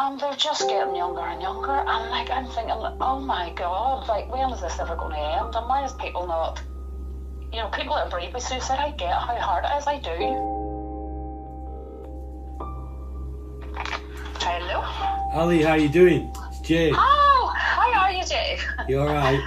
and they're just getting younger and younger, and like I'm thinking, oh my God, like when is this ever going to end? And why is people not, you know, people that are bereaved by suicide, I get how hard it is, I do. Hello? Ali, how you doing? It's Jay. Oh, how are you, Jay? You alright?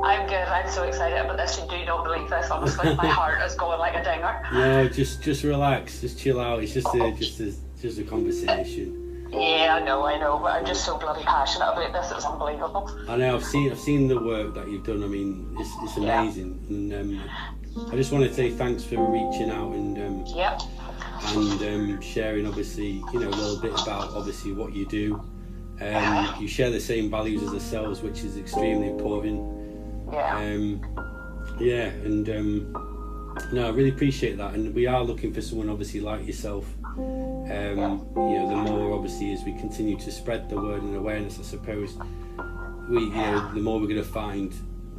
I'm good. I'm so excited about this. You do not believe this, honestly. My heart is going like a dinger. No, just relax, just chill out. It's just a conversation. Yeah, I know, but I'm just so bloody passionate about this. It's unbelievable. I know. I've seen the work that you've done. I mean, it's amazing. Yeah. And I just want to say thanks for reaching out and sharing. Obviously, you know, a little bit about obviously what you do. You share the same values as ourselves, which is extremely important. No, I really appreciate that, and we are looking for someone obviously like yourself. You know, the more obviously as we continue to spread the word and awareness, I suppose the more we're going to find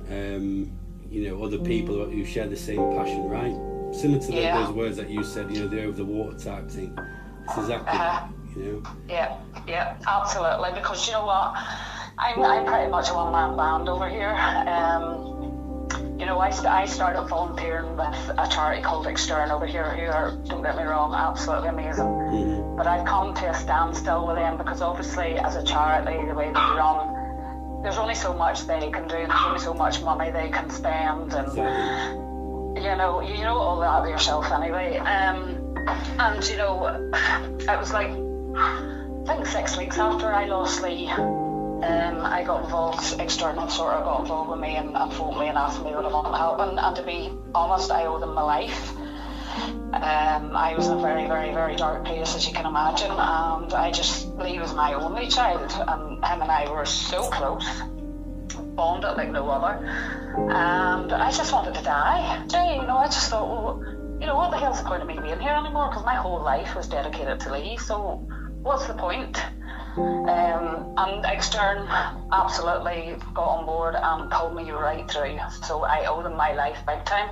you know, other people who share the same passion, right? Similar to those words that you said, you know, the over the water type thing. It's exactly that, you know. Yeah, absolutely. Because you know what, I'm pretty much a one-man band over here. You know, I started volunteering with a charity called Extern over here, who are, don't get me wrong, absolutely amazing. Mm-hmm. But I've come to a standstill with them because obviously as a charity, the way they run, there's only so much they can do, there's only so much money they can spend, and you know all that yourself anyway. And you know, it was like, I think 6 weeks after I lost Lee, I got involved, External sort of got involved with me and phoned me and asked me would I want help, and to be honest, I owe them my life. I was in a very, very, very dark place, as you can imagine, and Lee was my only child, and him and I were so close, bonded like no other, and I just wanted to die. Jay, you know, I just thought, well, you know, what the hell's the point of me being here anymore, because my whole life was dedicated to Lee, so what's the point? And Extern absolutely got on board and pulled me right through. So I owe them my life big time.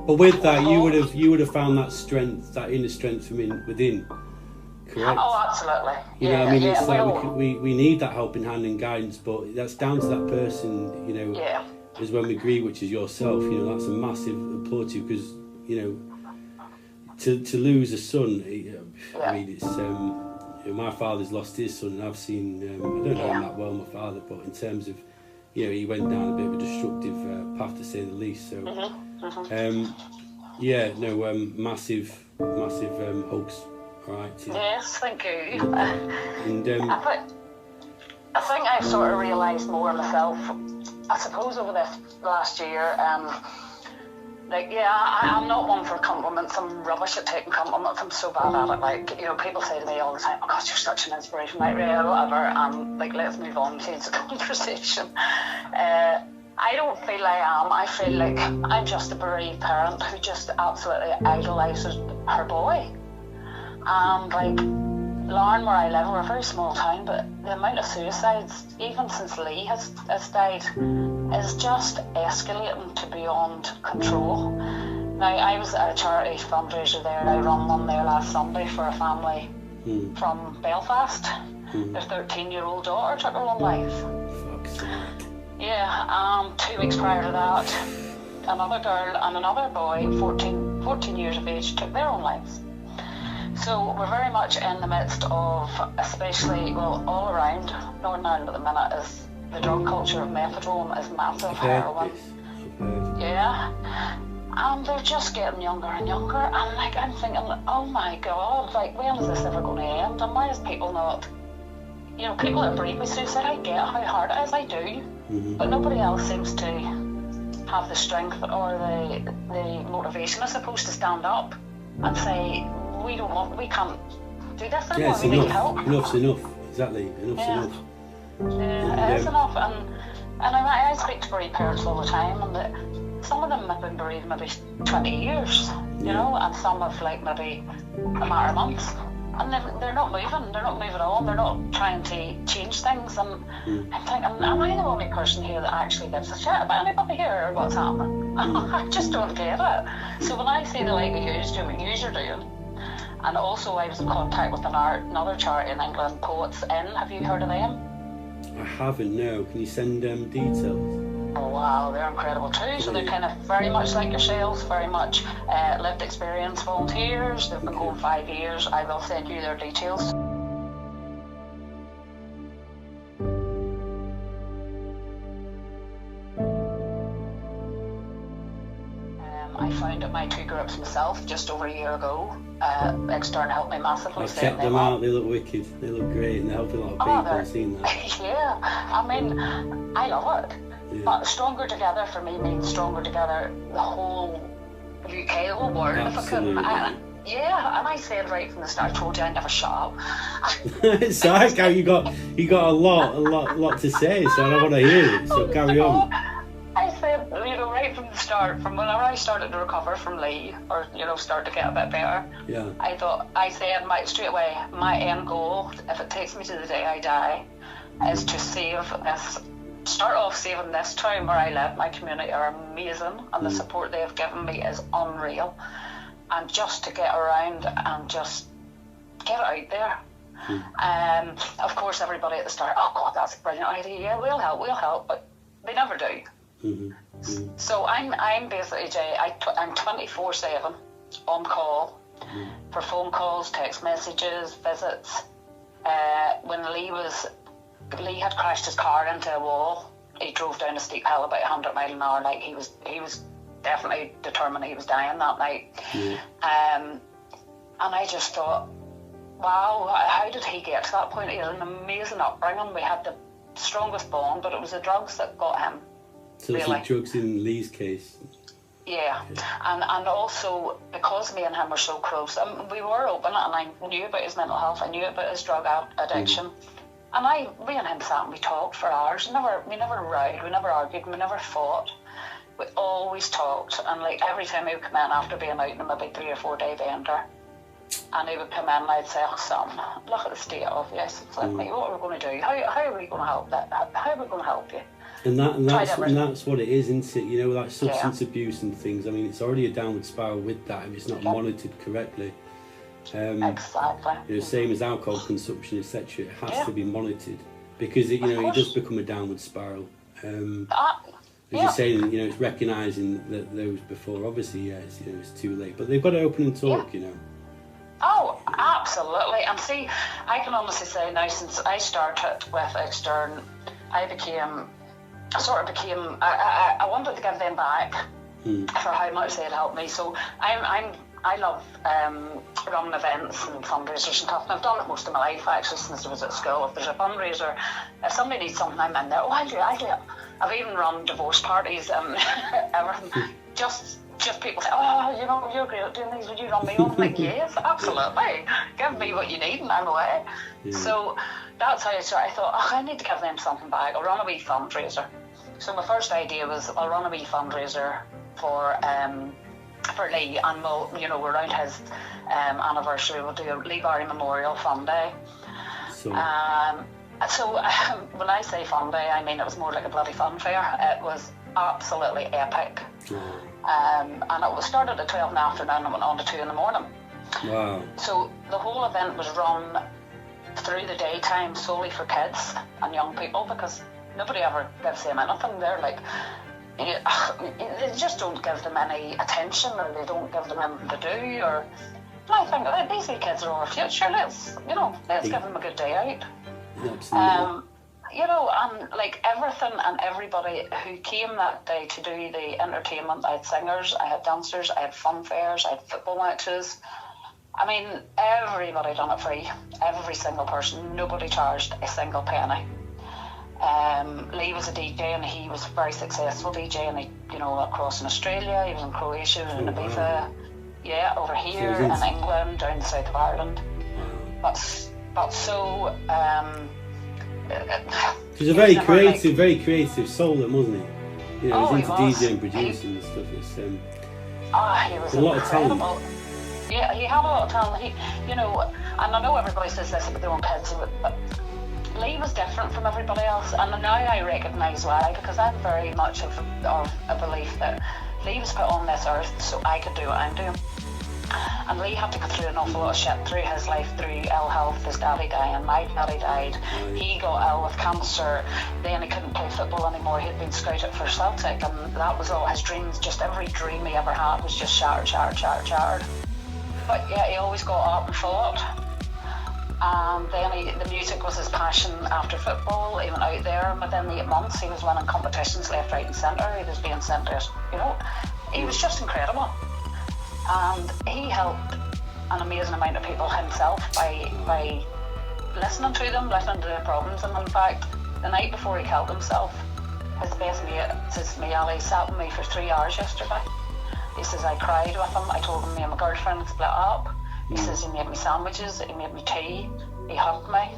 But with that, you would have found that strength, that inner strength from within, correct? Oh, absolutely. You know, I mean, it's like we need that helping hand and guidance, but that's down to that person. You know, is when we grieve, which is yourself. You know, that's a massive applaud to you, because you know. To lose a son, I mean, it's you know, my father's lost his son, and I've seen I don't know him that well, my father, but in terms of, you know, he went down a bit of a destructive path, to say the least. So massive hugs, all right. Yes, thank you. And I think I've sort of realised more myself, I suppose, over this last year. Like, I'm not one for compliments. I'm rubbish at taking compliments. I'm so bad at it. Like, you know, people say to me all the time, oh gosh, you're such an inspiration, like, yeah, whatever. And like, let's move on, change the conversation. I don't feel I am. I feel like I'm just a bereaved parent who just absolutely idolises her boy. And like, Larne, where I live, we're a very small town, but the amount of suicides, even since Lee has died, is just escalating to beyond control. Now, I was at a charity fundraiser there, I ran one there last Sunday for a family from Belfast. Their 13-year-old daughter took her own life. Fuck's sake. Yeah, 2 weeks prior to that, another girl and another boy, 14 years of age, took their own lives. So we're very much in the midst of, especially, well, all around Northern Ireland at the minute, is the drug culture of methadone is massive, heroin. And they're just getting younger and younger, and like I'm thinking, oh my God, like when is this ever going to end? And why is people not, you know, people that are bereaved by suicide, I get how hard it is, I do, but nobody else seems to have the strength or the motivation, I suppose, to stand up and say, we can't do this anymore, we need help. Enough's enough, exactly, enough's enough. Yeah, it is enough, and I speak to bereaved parents all the time, and some of them have been bereaved maybe 20 years, you know, and some have like maybe a matter of months, and they're not moving on, they're not trying to change things, and I'm thinking, am I the only person here that actually gives a shit about anybody here or what's happening? I just don't get it. So when I see the like of yous doing what yous are doing, And also I was in contact with another charity in England, Poets In. Have you heard of them? I haven't, no. Can you send details? Oh wow, they're incredible too. So they're kind of very much like yourselves, very much lived experience volunteers. They've been going 5 years. I will send you their details. I founded my 2 groups myself just over a year ago. Extern helped me massively. I've checked them out. They look wicked. They look great, and they're helping a lot of people. I've seen that. Yeah, I mean, I love it. Yeah. But Stronger Together for me means stronger together the whole UK, the whole world. Absolutely. If I could. Yeah, and I said right from the start, I told you I never shut up. So you got a lot to say, so I want to hear it. So carry on. I said, right from the start, from whenever I started to recover from Lee, or start to get a bit better. Yeah. I said straight away, my end goal, if it takes me to the day I die, is to start off saving this town where I live. My community are amazing, and the support they have given me is unreal. And just to get around and just get it out there. Of course, everybody at the start, oh God, that's a brilliant idea. Yeah, we'll help, but they never do. So I'm basically, Jay, I'm 24/7 on call for phone calls, text messages, visits. When Lee had crashed his car into a wall. He drove down a steep hill about 100 miles an hour. Like he was definitely determined he was dying that night. And I just thought, wow, how did he get to that point? He had an amazing upbringing. We had the strongest bond, but it was the drugs that got him. So it's the drugs in Lee's case. Yeah. And also because me and him were so close, we were open, and I knew about his mental health. I knew about his drug addiction. And we and him sat and we talked for hours. We never rowed, we never argued, we never fought. We always talked. And like every time he would come in after being out in a maybe 3 or 4 day bender, and he would come in and I'd say, oh son, look at the state of you. I said, what are we going to do? How are we going to help that? How are we going to help you? And that's what it is, isn't it? Like substance abuse and things. I mean, it's already a downward spiral with that if it's not monitored correctly. Exactly. Same as alcohol consumption, etc. It has to be monitored because it does become a downward spiral. As you're saying, it's recognising that those before. Obviously, it's too late, but they've got to open and talk. Oh, absolutely. And see, I can honestly say now, since I started with Extern, I wanted to give them back for how much they had helped me. So I love running events and fundraisers and stuff, and I've done it most of my life actually since I was at school. If there's a fundraiser, if somebody needs something, I'm in there. Oh, I'll do it. I've even run divorce parties and everything. Just people say, oh, you're great at doing these, would you run me on? I'm like, yes, absolutely. Give me what you need and I'm away. So that's how I started. I thought, I need to give them something back. I'll run a wee fundraiser. So my first idea was, I'll run a wee fundraiser for Lee, and we'll, around his anniversary, we'll do a leebarry Memorial Fun Day. So when I say fun day, I mean it was more like a bloody fun fair. It was absolutely epic. And it was started at 12 in the afternoon and went on to 2 in the morning. Wow. So the whole event was run through the daytime solely for kids and young people, because nobody ever gives them anything. They're like, they just don't give them any attention, or they don't give them anything to do. Or I think these kids are our future. Let's give them a good day out. Absolutely. And like everything and everybody who came that day to do the entertainment, I had singers, I had dancers, I had fun fairs, I had football matches. I mean, everybody done it free. Every single person. Nobody charged a single penny. Lee was a DJ, and he was a very successful DJ, and across in Australia, he was in Croatia, he was in Ibiza, over here in England, down the south of Ireland. But so he's a very creative soul, wasn't he? He was into DJing and producing and stuff. He was a lot of talent. Yeah, he had a lot of talent. And I know everybody says this about their own kids, but Lee was different from everybody else, and now I recognise why, because I'm very much of a belief that Lee was put on this earth so I could do what I'm doing. And Lee had to go through an awful lot of shit through his life, through ill health, his daddy dying, my daddy died, he got ill with cancer, then he couldn't play football anymore, he'd been scouted for Celtic, and that was all his dreams, just every dream he ever had was just shattered. But yeah, he always got up and fought. And then the music was his passion after football. He went out there, and within 8 months he was winning competitions left, right and centre. He was being sent to, he was just incredible. And he helped an amazing amount of people himself by listening to them, listening to their problems. And in fact, the night before he killed himself, his best mate, says to me, Ali, sat with me for 3 hours yesterday. He says, I cried with him. I told him me and my girlfriend had split up. He says he made me sandwiches, he made me tea, he hugged me,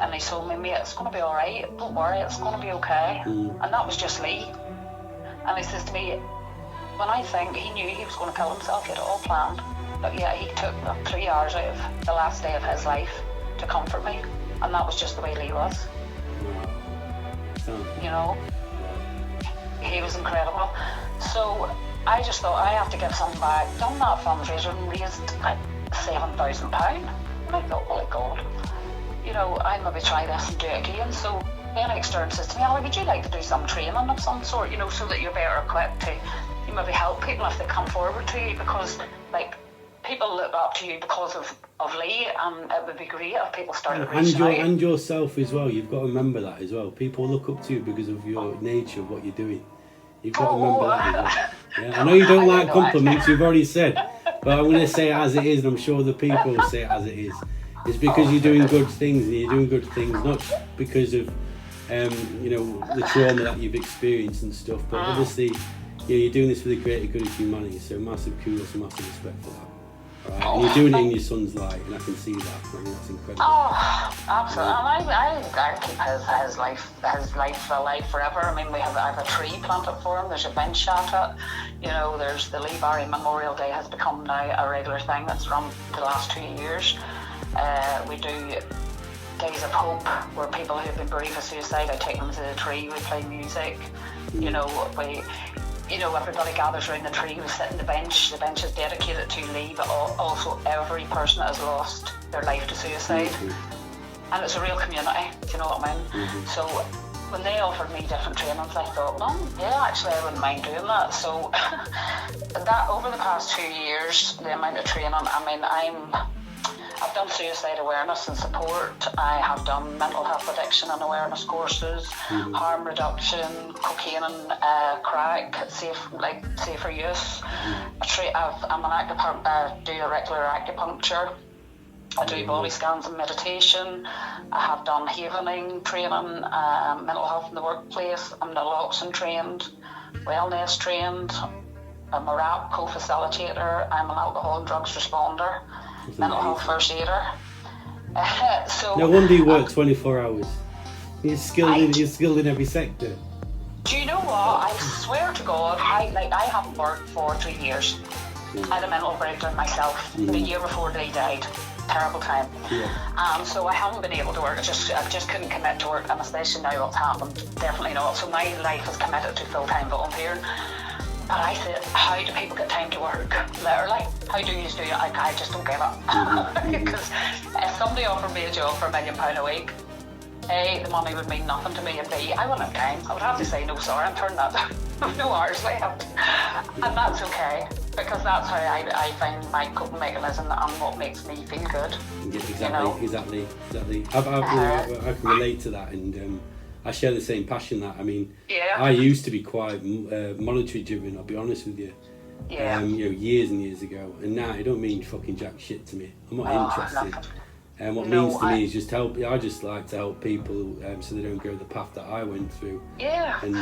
and he told me, mate, it's going to be alright, don't worry, it's going to be okay. And that was just Lee. And he says to me, when I think he knew he was going to kill himself, he had it all planned, but yeah, he took 3 hours out of the last day of his life to comfort me, and that was just the way Lee was. He was incredible. So I just thought, I have to give something back. Done that fundraiser and raised like £7,000. And I thought, oh my God, I'll maybe try this and do it again. So Ben Extern says to me, Ali, would you like to do some training of some sort, so that you're better equipped to maybe help people if they come forward to you, because like people look up to you because of Lee, and it would be great if people started reaching out. And yourself as well, you've got to remember that as well. People look up to you because of your nature of what you're doing. You've got to remember that as well. Yeah. I know you don't like compliments, you've already said, but I'm going to say it as it is, and I'm sure the people will say it as it is. It's because you're doing good things, and you're doing good things not because of the trauma that you've experienced and stuff, but obviously you're doing this for the greater good of humanity, so massive kudos and massive respect for that. Right? And you're doing it in your son's light, and I can see that. I think that's incredible. Oh, absolutely. And I keep his life alive forever. I mean, I have a tree planted for him. There's a bench at it. There's the Leebarry Memorial Day has become now a regular thing that's run the last 2 years. We do Days of Hope, where people who've been bereaved of suicide, I take them to the tree, we play music. Everybody gathers around the tree, we sit on the bench is dedicated to Lee, but also every person that has lost their life to suicide. And it's a real community, do you know what I mean? So when they offered me different trainings, I thought, actually I wouldn't mind doing that. So that over the past 2 years, the amount of training, I've done suicide awareness and support. I have done mental health addiction and awareness courses, harm reduction, cocaine and crack, safer use. I'm an do irregular acupuncture. I do body scans and meditation. I have done havening training, mental health in the workplace. I'm naloxone trained, wellness trained. I'm a RAP co-facilitator. I'm an alcohol and drugs responder. Mental health first aider. No wonder you work 24 hours. You're skilled in every sector. Do you know what? I swear to God, I haven't worked for 3 years. I had a mental breakdown myself the year before Lee died. Terrible time. So I haven't been able to work. I just couldn't commit to work, and especially now what's happened, definitely not. So my life is committed to full-time volunteering. But I said, how do people get time to work? Literally, how do you do it? I just don't get it. Because if somebody offered me a job for £1 million a week, A, the money would mean nothing to me, and B, I wouldn't have time. I would have to say, no, sorry, I'm turning that down. No hours left. And that's okay, because that's how I find my coping mechanism and what makes me feel good. Yeah, exactly. I can relate to that, and I share the same passion. I used to be quite monetary driven, I'll be honest with you. Years and years ago, and now it don't mean fucking jack shit to me. I'm not interested. And what means to me is just help. I just like to help people so they don't go the path that I went through. And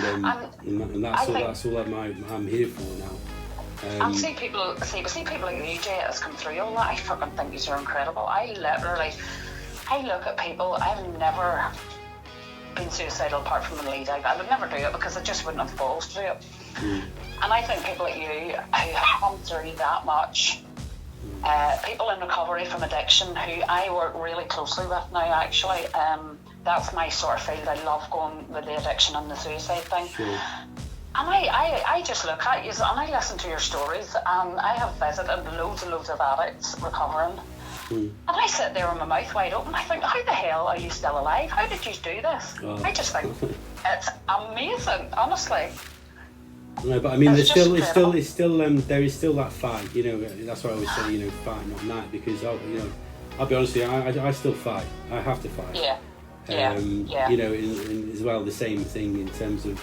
that's all I'm here for now. And see people like you, Jay, that's come through all that. I fucking think you're incredible. I look at people. I've never been suicidal apart from the lead. I would never do it because I just wouldn't have the balls to do it. And I think people like you who have come through that much, people in recovery from addiction who I work really closely with now, actually, that's my sort of field. I love going with the addiction and the suicide thing. And I just look at you and I listen to your stories, and I have visited loads and loads of addicts recovering. And I sit there with my mouth wide open. I think, how the hell are you still alive? How did you do this? I just think it's amazing, honestly. No, but I mean, there is still that fight. You know, that's why I always say, you know, fight not night, because I'll be honest with you, I still fight. I have to fight. Yeah. You know, in as well the same thing in terms of,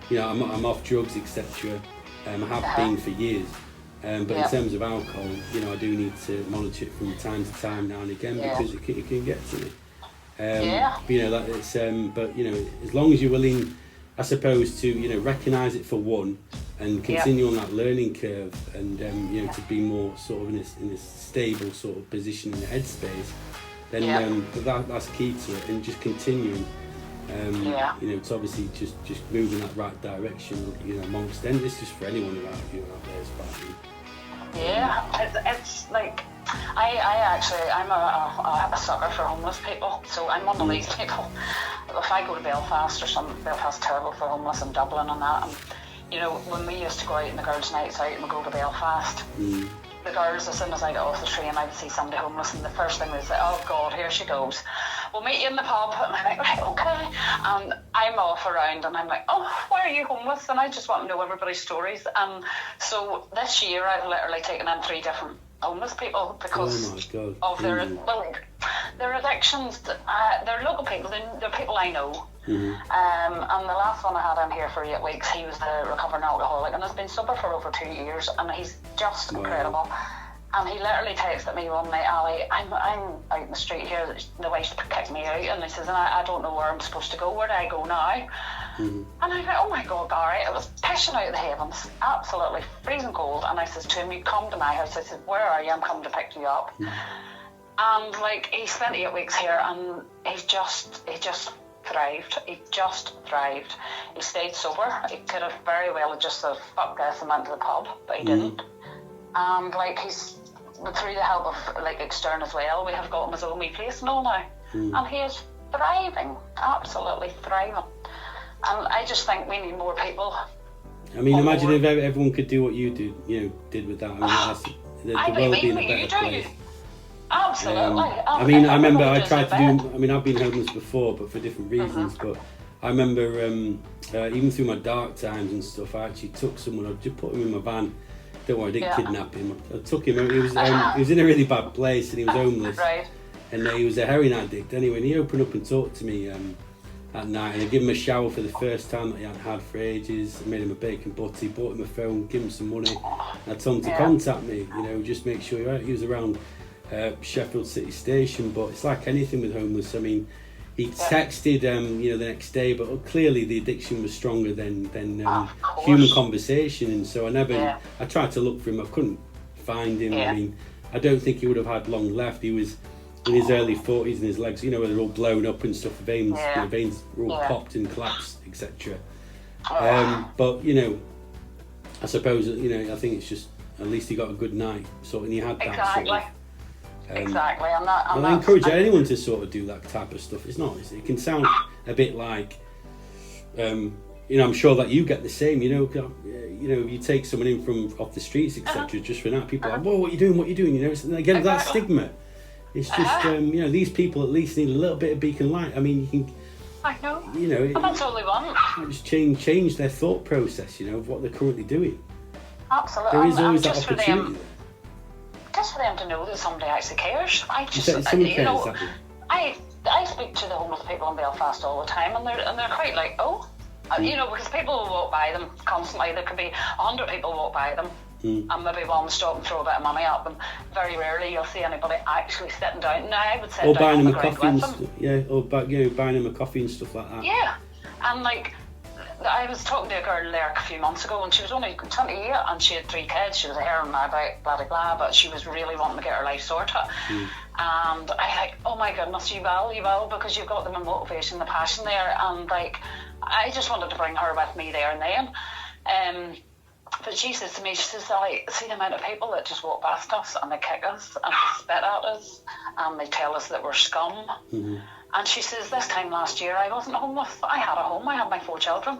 you know, I'm off drugs, etc. I have been for years. But in terms of alcohol, you know, I do need to monitor it from time to time now and again, because it can get to me. But, you know, that it's but you know, as long as you're willing, I suppose, to, you know, recognise it for one, and continue on that learning curve, and you know, to be more sort of in a stable sort of position in the headspace, then that's key to it, and just continuing. You know, it's obviously just moving that right direction, you know, amongst them. This is for anyone who out there is fighting. It's like I'm a sucker for homeless people, so I'm one of these people. If I go to Belfast or something, Belfast's terrible for homeless, and Dublin and that, and you know, when we used to go out in the girls' nights out and we go to Belfast, the girls, as soon as I got off the train, I would see somebody homeless, and the first thing they say, oh God, here she goes. We'll meet you in the pub. And I'm like, right, okay. And I'm off around, and I'm like, oh, why are you homeless? And I just want to know everybody's stories. And so this year, I've literally taken in 3 different homeless people because of their addictions. They're local people. They're people I know. And the last one I had in here for 8 weeks, he was the recovering alcoholic, and has been sober for over 2 years, and he's just incredible. And he literally texted me one night, Ali, I'm out in the street here, the wife's kicked me out, and he says, and I don't know where I'm supposed to go, where do I go now? And I went, oh my God, Gary, it was pissing out of the heavens, absolutely freezing cold, and I says to him, you come to my house. I said, where are you? I'm coming to pick you up. And like, he spent 8 weeks here, and he just thrived. He just thrived. He stayed sober. He could have very well just said, fuck this, and went to the pub, but he didn't. And like, he's, through the help of like Extern as well, we have got him his own wee place and all now, and he is thriving, absolutely thriving. And I just think we need more people. I mean, imagine if everyone could do what you did with that. I mean, the world would be in a better place. Absolutely. I mean, I remember I tried to do. I mean, I've been homeless before, but for different reasons. But I remember even through my dark times and stuff, I actually took someone. I just put him in my van. Don't worry, I didn't kidnap him. I took him. He was in a really bad place, and he was homeless. Right. And he was a heroin addict. Anyway, and he opened up and talked to me at night, and I gave him a shower for the first time that he hadn't had for ages. I made him a bacon butty, bought him a phone, gave him some money. And I told him to contact me. You know, just make sure he was around Sheffield City Station. But it's like anything with homeless. I mean, he texted, the next day, but clearly the addiction was stronger than human conversation, and so I tried to look for him. I couldn't find him. I mean, I don't think he would have had long left. He was in his early 40s, and his legs, you know, where they're all blown up and stuff. Veins were all popped and collapsed, etc. But you know, I suppose, you know, I think it's just at least he got a good night. So, and he had that exactly. sort of. Exactly, and I encourage anyone to sort of do that type of stuff. It's not. It can sound a bit like, you know, I'm sure that you get the same. You know, you take someone in from off the streets, etc. Just for that, people are like, whoa, what are you doing? What are you doing? You know, it's, again, that stigma. It's just, you know, these people at least need a little bit of beacon light. I mean, you can. I know. You know, and that's all they want. Just change their thought process. You know, of what they're currently doing. Absolutely. There is always that opportunity. Just for them to know that somebody actually cares. I just, someone you cares, know, exactly. I speak to the homeless people in Belfast all the time, and they're quite like, you know, because people will walk by them constantly. There could be 100 people walk by them, and maybe one will stop and throw a bit of money at them. Very rarely you'll see anybody actually sitting down. Now I would sit or down buying on them the a ground coffee and with them. or buying them a coffee and stuff like that. Yeah, and like, I was talking to a girl there a few months ago, and she was only 28, and she had 3 kids. She was a heroin addict, blah blah blah, but she was really wanting to get her life sorted. And I like, oh my goodness, you will, because you've got the motivation, the passion there, and like, I just wanted to bring her with me there and then. But she says to me, she says, I see the amount of people that just walk past us and they kick us and they spit at us and they tell us that we're scum. And she says, this time last year I wasn't homeless. I had a home, I had my 4 children,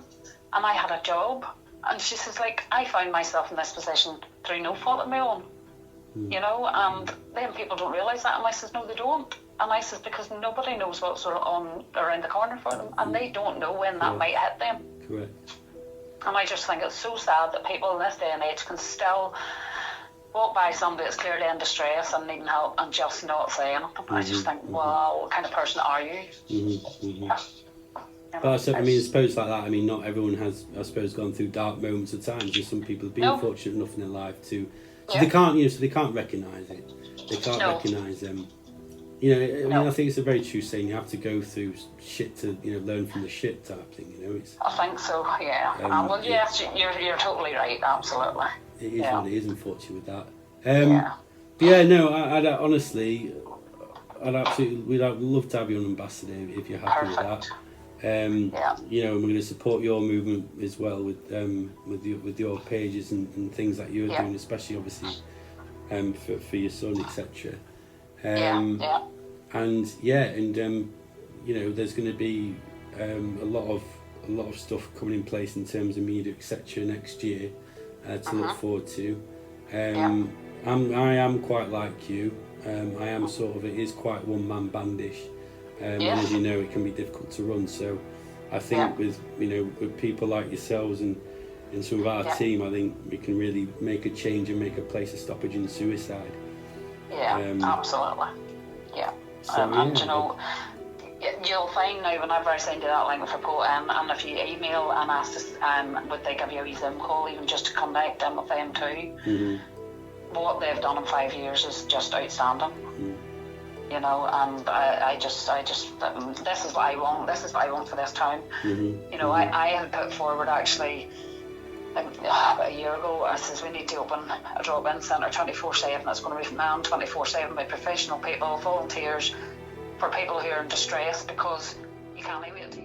and I had a job, And she says, like, I found myself in this position through no fault of my own, you know, and then people don't realise that. And I says, no, they don't. And I says, because nobody knows what's on around the corner for them, and they don't know when that might hit them. Correct. And I just think it's so sad that people in this day and age can still walk by somebody that's clearly in distress and needing help and just not say anything. I just think, wow, what kind of person are you? But I mean, I suppose like that. I mean, not everyone has, I suppose, gone through dark moments at times. There's some people have been fortunate enough in their life to, so they can't, you know, so they can't recognise it. They can't recognise them. You know, I mean, I think it's a very true saying. You have to go through shit to, you know, learn from the shit type thing. You know, it's. I think so. Yeah. Well, yes, you're totally right. Absolutely. It is what it is, unfortunately, with that. But yeah, no, I'd honestly, we'd love to have you on Ambassador if you're happy with that. You know, and we're going to support your movement as well with your pages and things that you're doing, especially obviously for your son, etc. And you know, there's going to be a lot of stuff coming in place in terms of media, etc. next year to look forward to. I am quite like you. I am sort of, it is quite one-man bandish. And as you know, it can be difficult to run. So I think with, you know, with people like yourselves and some of our team, I think we can really make a change and make a place of stoppage in suicide. Absolutely. And you know, you'll find now whenever I send you that link for Potent, and if you email and ask us, would they give you a wee Zoom call even just to connect them with them too? What they've done in 5 years is just outstanding. You know, and I just this is what I want. This is what I want for this town. You know, I had put forward actually about a year ago. I says we need to open a drop-in centre 24/7. It's going to be manned 24/7 by professional people, volunteers, for people who are in distress, because you can't wait to